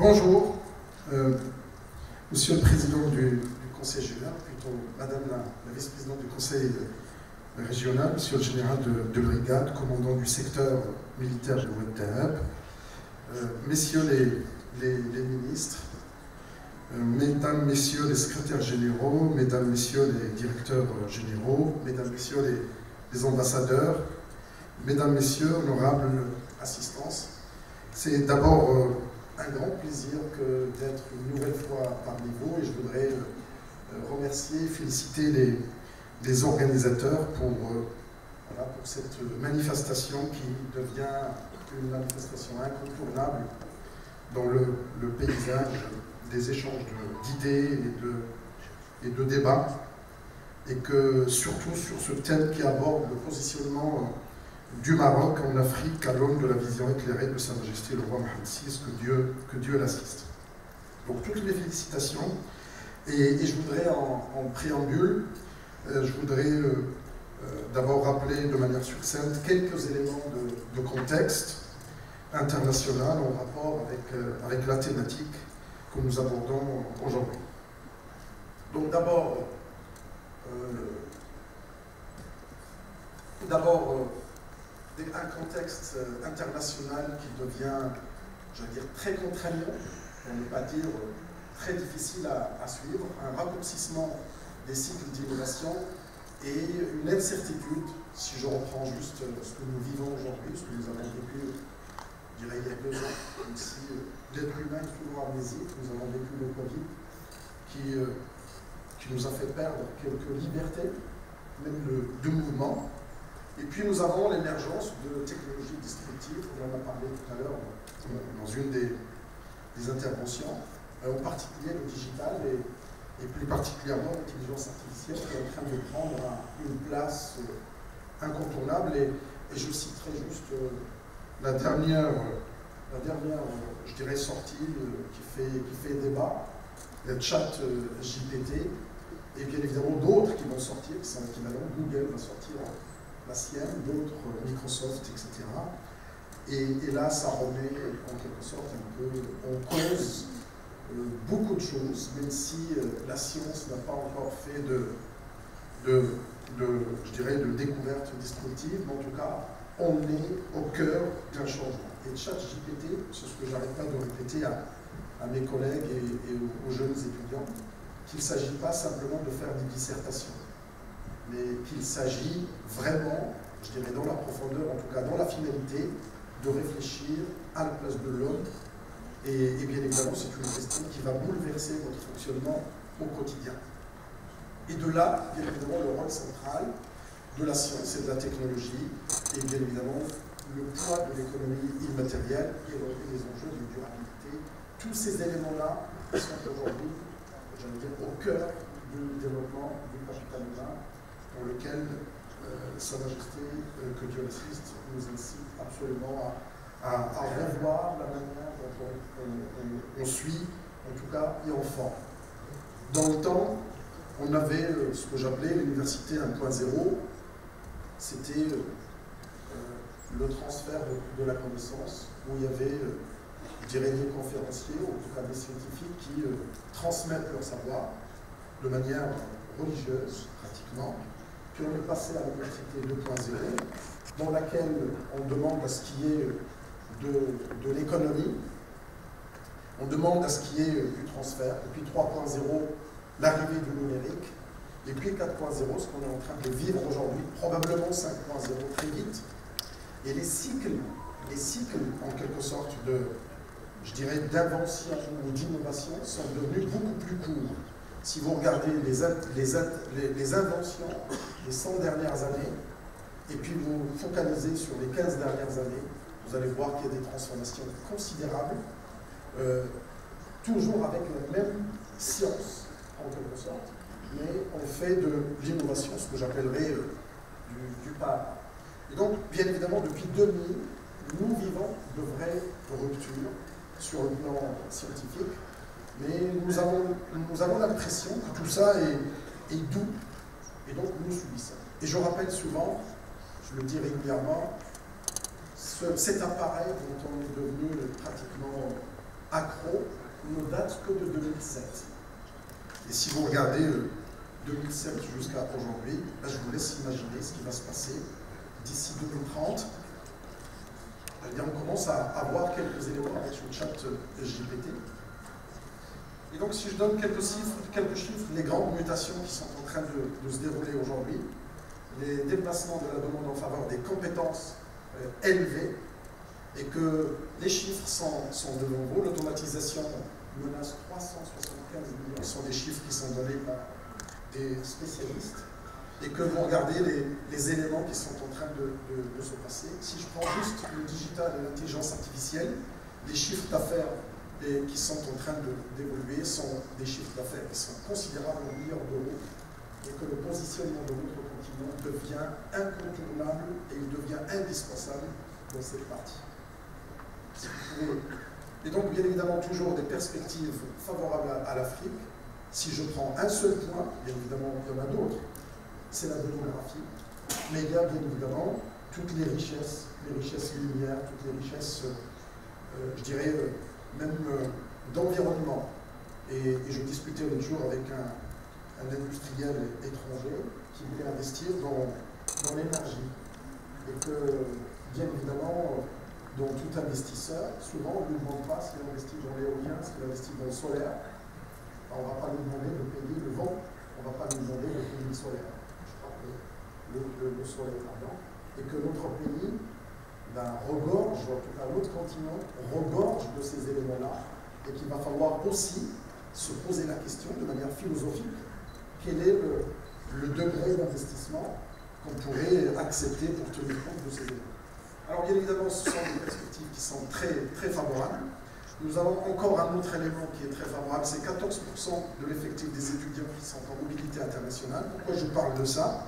bonjour, Monsieur le Président du Conseil général, plutôt Madame la Vice-Présidente du Conseil régional, Monsieur le Général de brigade, commandant du secteur militaire de Oued Daab, Messieurs les ministres, Mesdames, Messieurs les secrétaires généraux, Mesdames, Messieurs les directeurs généraux, Mesdames, Messieurs les ambassadeurs, Mesdames, Messieurs, honorables assistances, c'est d'abord un grand plaisir d'être une nouvelle fois parmi vous et je voudrais remercier et féliciter les organisateurs pour cette manifestation qui devient une manifestation incontournable dans le paysage des échanges d'idées et de débats, et que surtout sur ce thème qui aborde le positionnement du Maroc en Afrique à l'aune de la vision éclairée de Sa Majesté le roi Mohammed VI, que Dieu l'assiste. Donc toutes mes félicitations, et je voudrais en préambule, je voudrais d'abord rappeler de manière succincte quelques éléments de contexte international en rapport avec la thématique que nous abordons aujourd'hui. Donc d'abord, un contexte international qui devient, j'allais dire, très contraignant, pour ne pas dire très difficile à suivre, un raccourcissement des cycles d'innovation et une incertitude, si je reprends juste ce que nous vivons aujourd'hui, ce que nous avons vécu, je dirais, il y a 2 ans, même si l'être humain est toujours amnésique, nous avons vécu le Covid qui nous a fait perdre quelques libertés, même de mouvement. Et puis nous avons l'émergence de technologies destructives, on en a parlé tout à l'heure dans une des interventions, en particulier le digital et plus particulièrement l'intelligence artificielle qui est en train de prendre une place incontournable. Et je citerai juste la dernière je dirais, sortie qui fait débat, le chat GPT, et bien évidemment d'autres qui vont sortir, qui sont équivalents. Google va sortir la sienne, d'autres, Microsoft, etc. Et là, ça remet en quelque sorte un peu en cause beaucoup de choses, même si la science n'a pas encore fait je dirais, de découvertes destructives, mais en tout cas, on est au cœur d'un changement. Et ChatGPT, c'est ce que j'arrête pas de répéter à mes collègues et aux jeunes étudiants, qu'il ne s'agit pas simplement de faire des dissertations, mais qu'il s'agit vraiment, je dirais dans la profondeur, en tout cas dans la finalité, de réfléchir à la place de l'homme. Et bien évidemment, c'est une question qui va bouleverser votre fonctionnement au quotidien. Et de là, bien évidemment, le rôle central de la science et de la technologie, et bien évidemment, le poids de l'économie immatérielle et les enjeux de durabilité. Tous ces éléments-là sont aujourd'hui, j'allais dire, au cœur du développement du capital humain, pour lequel Sa Majesté, que Dieu l'assiste, nous incite absolument à revoir la manière dont on suit, en tout cas, et on forme. Dans le temps, on avait ce que j'appelais l'université 1.0, c'était le transfert de la connaissance, où il y avait, je dirais, des conférenciers, ou en tout cas des scientifiques, qui transmettent leur savoir de manière religieuse, pratiquement. Puis on est passé à l'université 2.0, dans laquelle on demande à ce qu'il y ait de l'économie, on demande à ce qu'il y ait du transfert, et puis 3.0, l'arrivée du numérique, et puis 4.0, ce qu'on est en train de vivre aujourd'hui, probablement 5.0 très vite. Et les cycles, en quelque sorte, je dirais, d'invention ou d'innovation sont devenus beaucoup plus courts. Si vous regardez les inventions des 100 dernières années, et puis vous focalisez sur les 15 dernières années, vous allez voir qu'il y a des transformations considérables, toujours avec la même science, en quelque sorte, mais on fait de l'innovation, ce que j'appellerais du pas. Et donc, bien évidemment, depuis 2000, nous vivons de vraies ruptures sur le plan scientifique, mais nous avons l'impression que tout ça est doux, et donc nous subissons. Et je rappelle souvent, je le dis régulièrement, cet appareil dont on est devenu pratiquement accro ne date que de 2007. Et si vous regardez 2007 jusqu'à aujourd'hui, ben, je vous laisse imaginer ce qui va se passer d'ici 2030. Eh bien, on commence à avoir quelques éléments avec le chat GPT. Et donc, si je donne quelques chiffres, les grandes mutations qui sont en train de se dérouler aujourd'hui, les déplacements de la demande en faveur des compétences élevées, et que les chiffres sont devant vous. L'automatisation menace 375 millions, ce sont des chiffres qui sont donnés par des spécialistes, et que vous regardez les éléments qui sont en train de se passer. Si je prends juste le digital et l'intelligence artificielle, les chiffres d'affaires qui sont en train d'évoluer sont des chiffres d'affaires qui sont considérables en milliards d'euros, et que le positionnement de notre continent devient incontournable et il devient indispensable dans cette partie. Et donc, bien évidemment, toujours des perspectives favorables à l'Afrique. Si je prends un seul point, bien évidemment, il y en a d'autres, c'est la démographie, mais il y a bien évidemment toutes les richesses lumières, toutes les richesses, je dirais, même d'environnement. Et je discutais l'autre jour avec un industriel étranger qui voulait investir dans l'énergie. Et que, bien évidemment, dont tout investisseur, souvent, on ne lui demande pas s'il investit dans l'éolien, s'il investit dans le solaire. On ne va pas lui demander de payer le vent, on ne va pas lui demander de payer le solaire. Je crois que le solaire, pardon. Et que notre pays regorge, en tout cas l'autre continent, regorge de ces éléments-là, et qu'il va falloir aussi se poser la question de manière philosophique, quel est le degré d'investissement qu'on pourrait accepter pour tenir compte de ces éléments. Alors bien évidemment, ce sont des perspectives qui sont très, très favorables. Nous avons encore un autre élément qui est très favorable, c'est 14% de l'effectif des étudiants qui sont en mobilité internationale. Pourquoi je parle de ça?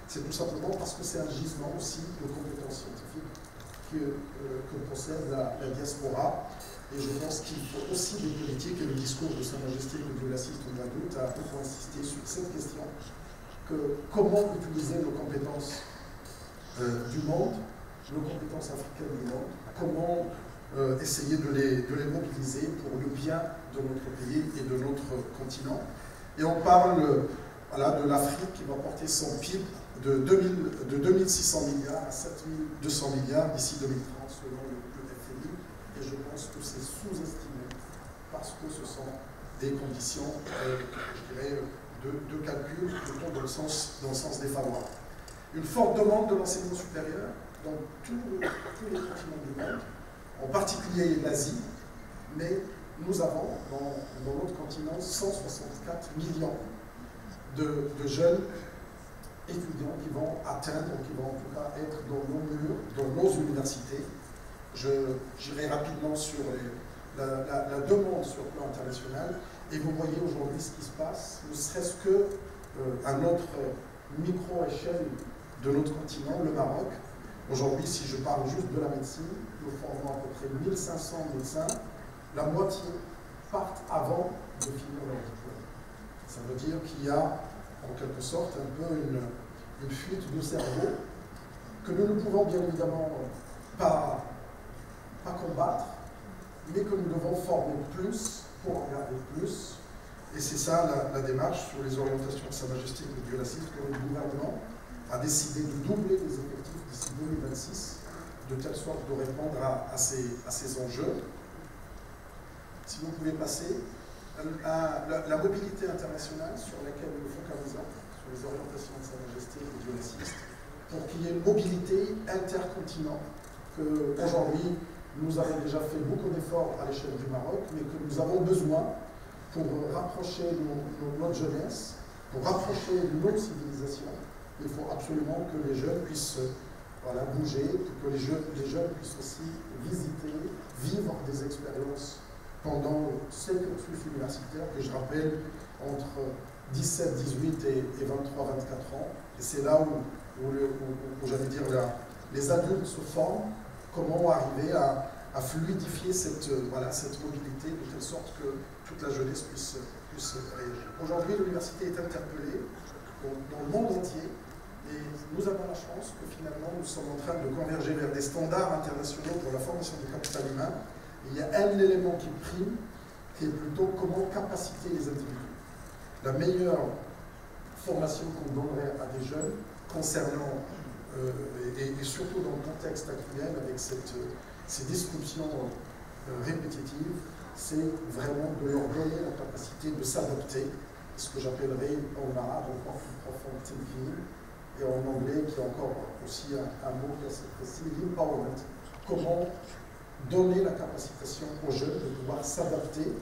C'est tout simplement parce que c'est un gisement aussi de compétences scientifiques que possède la diaspora. Et je pense qu'il faut aussi des politiques, et le discours de Sa Majesté le Dieu l'assiste au mois d'août a beaucoup insisté sur cette question, que comment utiliser nos compétences du monde, nos compétences africaines du monde, comment essayer de les mobiliser pour le bien de notre pays et de notre continent. Et on parle voilà, de l'Afrique qui va porter son PIB de 2600 milliards à 7200 milliards d'ici 2030 selon le FMI. Et je pense que c'est sous-estimé parce que ce sont des conditions, je dirais, de calcul qui vont dans le sens défavorable. Une forte demande de l'enseignement supérieur dans tous les continents du monde, en particulier l'Asie, mais nous avons dans notre continent 164 millions de jeunes étudiants qui vont atteindre, qui vont en tout cas être dans nos murs, dans nos universités. J'irai rapidement sur la demande sur le plan international, et vous voyez aujourd'hui ce qui se passe, ne serait-ce qu'à notre micro-échelle de notre continent, le Maroc. Aujourd'hui, si je parle juste de la médecine, nous formons à peu près 1500 médecins, la moitié partent avant de finir leur diplôme. Ça veut dire qu'il y a en quelque sorte un peu une fuite de cerveau que nous ne pouvons bien évidemment pas combattre, mais que nous devons former plus pour en garder plus. Et c'est ça la démarche sur les orientations de Sa Majesté le Dieu l'assiste, que le gouvernement a décidé de doubler les effectifs d'ici 2026, de telle sorte de répondre à ces enjeux. Si vous pouvez passer, la mobilité internationale sur laquelle nous nous focalisons, sur les orientations de Sa Majesté le Dieu l'assiste, pour qu'il y ait une mobilité intercontinent, qu'aujourd'hui nous avons déjà fait beaucoup d'efforts à l'échelle du Maroc, mais que nous avons besoin pour rapprocher notre jeunesse, pour rapprocher notre civilisation. Il faut absolument que les jeunes puissent bouger, que les jeunes puissent aussi visiter, vivre des expériences pendant ces cursus universitaires que je rappelle entre 17, 18 et 23, 24 ans. Et c'est là où j'allais dire, les adultes se forment, comment arriver à fluidifier cette mobilité de telle sorte que toute la jeunesse puisse réagir. Aujourd'hui, l'université est interpellée dans le monde entier. Et nous avons la chance que finalement nous sommes en train de converger vers des standards internationaux pour la formation du capital humain, Il y a un élément qui prime, qui est plutôt comment capaciter les individus. La meilleure formation qu'on donnerait à des jeunes concernant, et surtout dans le contexte actuel, avec ces discussions répétitives, c'est vraiment de leur donner la capacité de s'adapter, ce que j'appellerais en arabe encore plus profond thinking, et en anglais, qui est encore aussi un mot qui est assez précis, l'empowerment. Comment donner la capacitation aux jeunes de pouvoir s'adapter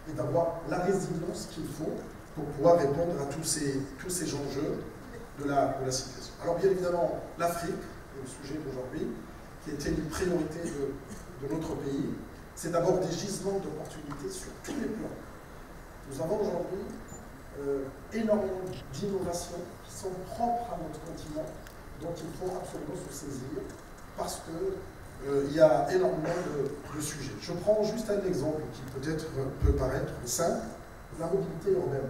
et d'avoir la résilience qu'il faut pour pouvoir répondre à tous ces enjeux de la situation. Alors bien évidemment, l'Afrique, le sujet d'aujourd'hui, qui était une priorité de notre pays, c'est d'abord des gisements d'opportunités sur tous les plans. Nous avons aujourd'hui énormément d'innovations qui sont propres à notre continent, dont il faut absolument se saisir, parce qu'il y a énormément de sujets. Je prends juste un exemple qui peut-être peut paraître simple, la mobilité urbaine.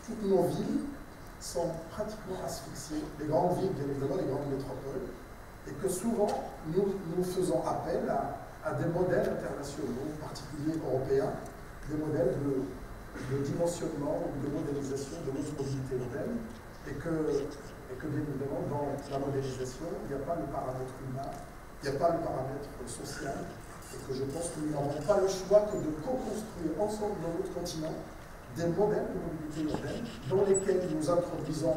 Toutes nos villes sont pratiquement asphyxiées, les grandes villes, bien évidemment, les grandes métropoles, et que souvent, nous faisons appel à des modèles internationaux, en particulier européens, des modèles de dimensionnement ou de modélisation de notre mobilité urbaine, et que bien évidemment, dans la modélisation, il n'y a pas le paramètre humain, il n'y a pas le paramètre social, et que je pense que nous n'avons pas le choix que de co-construire ensemble dans notre continent des modèles de mobilité urbaine dans lesquels nous introduisons,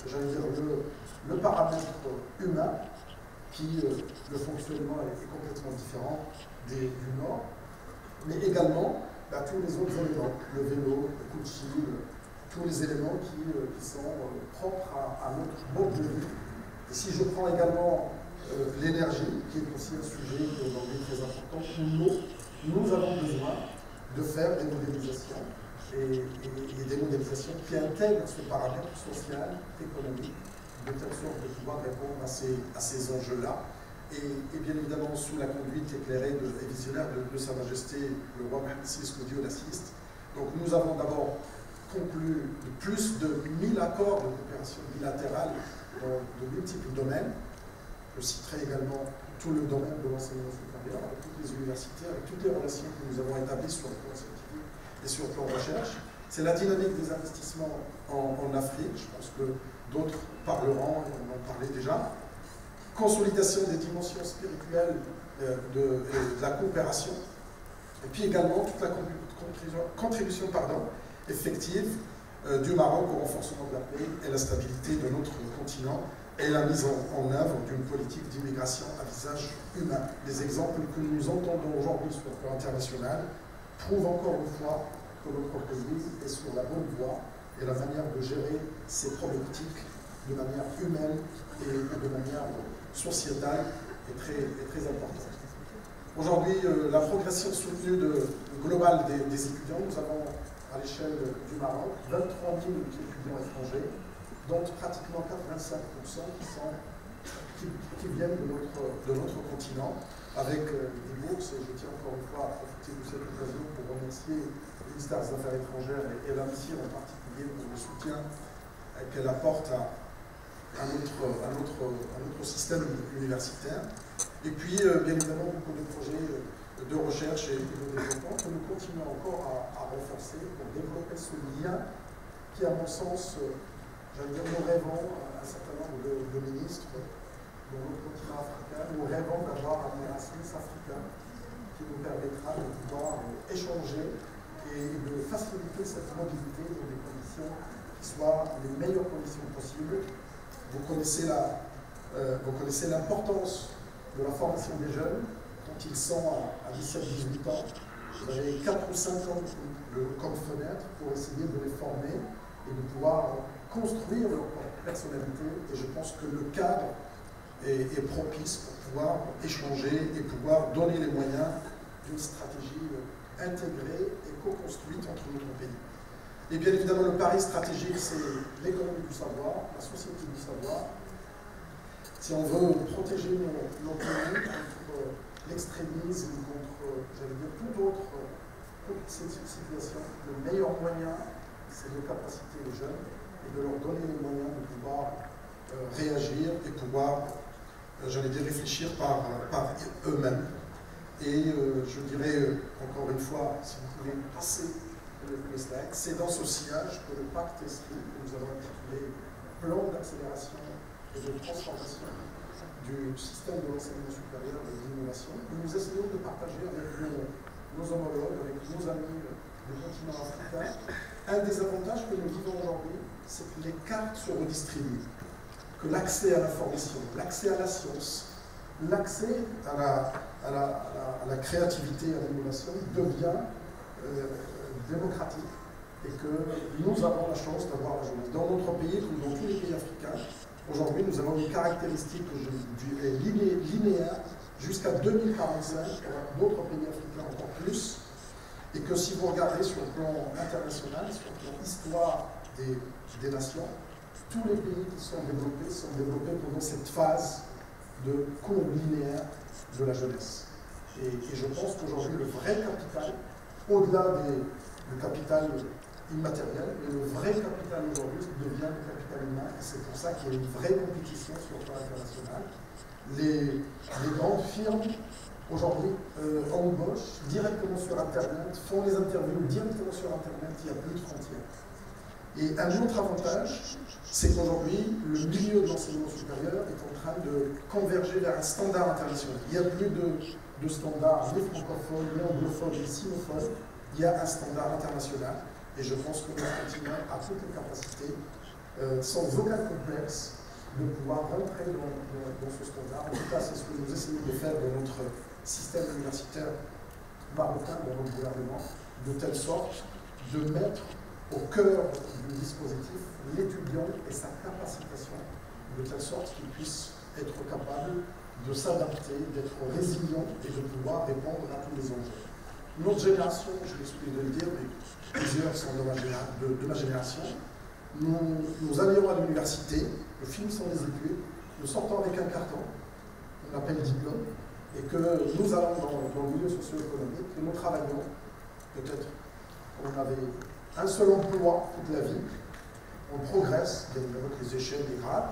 j'allais dire, le paramètre humain, qui, le fonctionnement est complètement différent du Nord, mais également tous les autres éléments, le vélo, le coup de fil, tous les éléments qui sont propres à notre mode de vie. Et si je prends également l'énergie, qui est aussi un sujet aujourd'hui très important pour nous avons besoin de faire des modélisations et des modélisations qui intègrent ce paramètre social, économique, de telle sorte de pouvoir répondre à ces enjeux-là. Et bien évidemment, sous la conduite éclairée et visionnaire de Sa Majesté, le roi Mohammed VI, que Dieu l'assiste. Donc nous avons d'abord conclu plus de 1000 accords de coopération bilatérale dans de multiples domaines. Je citerai également tout le domaine de l'enseignement supérieur, avec toutes les universités, avec toutes les relations que nous avons établies sur le plan scientifique et sur le plan recherche. C'est la dynamique des investissements en Afrique, je pense que d'autres parleront, et on en parlait déjà. Consolidation des dimensions spirituelles de la coopération, et puis également toute la contribution effective du Maroc au renforcement de la paix et la stabilité de notre continent, et la mise en œuvre d'une politique d'immigration à visage humain. Les exemples que nous entendons aujourd'hui sur le plan international prouvent encore une fois que notre pays est sur la bonne voie, et la manière de gérer ces problématiques de manière humaine et de manière sociétale est très importante. Aujourd'hui, la progression soutenue globale des étudiants, nous avons à l'échelle du Maroc 23 000 étudiants étrangers, dont pratiquement 85% qui viennent de notre continent, avec des bourses, et je tiens encore une fois à profiter de cette occasion pour remercier le ministère des Affaires étrangères et l'AMSIR en particulier pour le soutien qu'elle apporte à notre système universitaire. Et puis, bien évidemment, beaucoup de projets de recherche et de développement que nous continuons encore à renforcer pour développer ce lien qui, à mon sens, j'allais dire, nous rêvons, un certain nombre de ministres dans notre continent africain, nous rêvons d'avoir un Erasmus africain qui nous permettra de pouvoir échanger et de faciliter cette mobilité dans des conditions qui soient les meilleures conditions possibles. Vous connaissez l'importance de la formation des jeunes quand ils sont à 17-18 ans. Vous avez 4 ou 5 ans comme fenêtre pour essayer de les former et de pouvoir construire leur personnalité. Et je pense que le cadre est propice pour pouvoir échanger et pouvoir donner les moyens d'une stratégie intégrée et co-construite entre notre pays. Et bien évidemment, le pari stratégique, c'est l'économie du savoir, la société du savoir. Si on veut protéger nos pays contre l'extrémisme, contre, j'allais dire, toute cette situation, le meilleur moyen, c'est de capaciter les jeunes et de leur donner les moyens de pouvoir réagir et pouvoir, j'allais dire, réfléchir par eux-mêmes. Et je dirais, encore une fois, si vous pouvez passer le slide, c'est dans ce sillage que le pacte ESRI, que nous avons intitulé Plan d'accélération et de transformation du système de l'enseignement supérieur et de l'innovation, nous essayons de partager avec nos homologues, avec nos amis du continent africain. Un des avantages que nous vivons aujourd'hui, c'est que les cartes se redistribuent, que l'accès à l'information, l'accès à la science, l'accès à la créativité, à l'innovation devient démocratique et que nous avons la chance d'avoir la jeunesse. Dans notre pays, comme dans tous les pays africains, aujourd'hui nous avons une caractéristique linéaire jusqu'à 2045, pour d'autres pays africains encore plus, et que si vous regardez sur le plan international, sur le plan histoire des nations, tous les pays qui sont développés pendant cette phase de courbe linéaire de la jeunesse. Et je pense qu'aujourd'hui, le vrai capital, au-delà du capital immatériel, mais le vrai capital aujourd'hui devient le capital humain, et c'est pour ça qu'il y a une vraie compétition sur le plan international. Les grandes firmes, aujourd'hui, embauchent directement sur Internet, font les interviews directement sur Internet, il n'y a plus de frontières. Et un autre avantage, c'est qu'aujourd'hui, le milieu de l'enseignement supérieur est en train de converger vers un standard international. Il n'y a plus de standard ni francophone, ni anglophone, ni sinophone. Il y a un standard international. Et je pense que notre continent a toutes les capacités, sans aucun complexe, de pouvoir rentrer dans ce standard. En tout cas, c'est ce que nous essayons de faire dans notre système universitaire marocain, dans notre gouvernement, de telle sorte de mettre au cœur du dispositif l'étudiant et sa capacitation, de telle sorte qu'il puisse être capable de s'adapter, d'être résilient et de pouvoir répondre à tous les enjeux. Notre génération, je m'excuse de le dire, mais plusieurs sont de ma génération, nous allions à l'université, nous finissons les études, nous sortons avec un carton, on appelle diplôme, et que nous allons dans le milieu socio-économique, et nous travaillons, peut-être on avait un seul emploi toute la vie, on progresse, bien évidemment avec les échelles, les grades,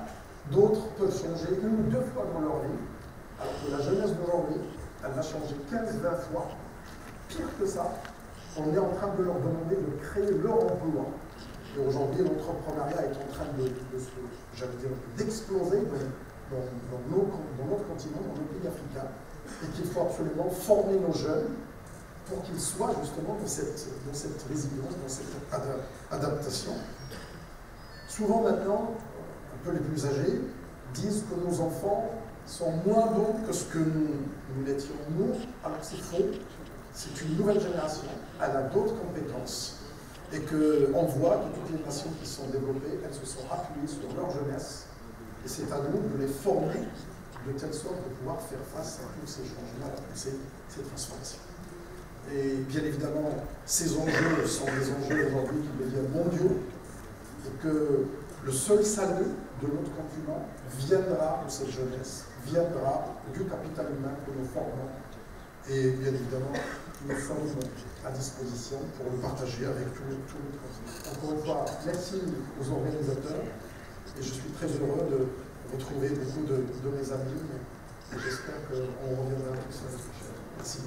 d'autres peuvent changer une ou deux fois dans leur vie, alors que la jeunesse d'aujourd'hui, elle va changer 15-20 fois. Pire que ça, on est en train de leur demander de créer leur emploi. Et aujourd'hui, l'entrepreneuriat est en train d'exploser dans notre continent, dans nos pays africains, et qu'il faut absolument former nos jeunes pour qu'ils soient justement dans cette résilience, dans cette adaptation. Souvent maintenant, un peu les plus âgés, disent que nos enfants sont moins bons que ce que nous l'étions nous, alors que c'est faux. C'est une nouvelle génération, elle a d'autres compétences, et qu'on voit que toutes les nations qui sont développées, elles se sont appuyées sur leur jeunesse, et c'est à nous de les former de telle sorte de pouvoir faire face à tous ces changements, à toutes ces transformations. Et bien évidemment, ces enjeux sont des enjeux aujourd'hui qui deviennent mondiaux, et que le seul salut de notre continent viendra de cette jeunesse, viendra du capital humain que nous formons. Et bien évidemment, nous sommes à disposition pour le partager avec tout le continent. Encore une fois, merci aux organisateurs, et je suis très heureux de retrouver beaucoup de mes amis, et j'espère qu'on reviendra tous à la prochaine. Merci.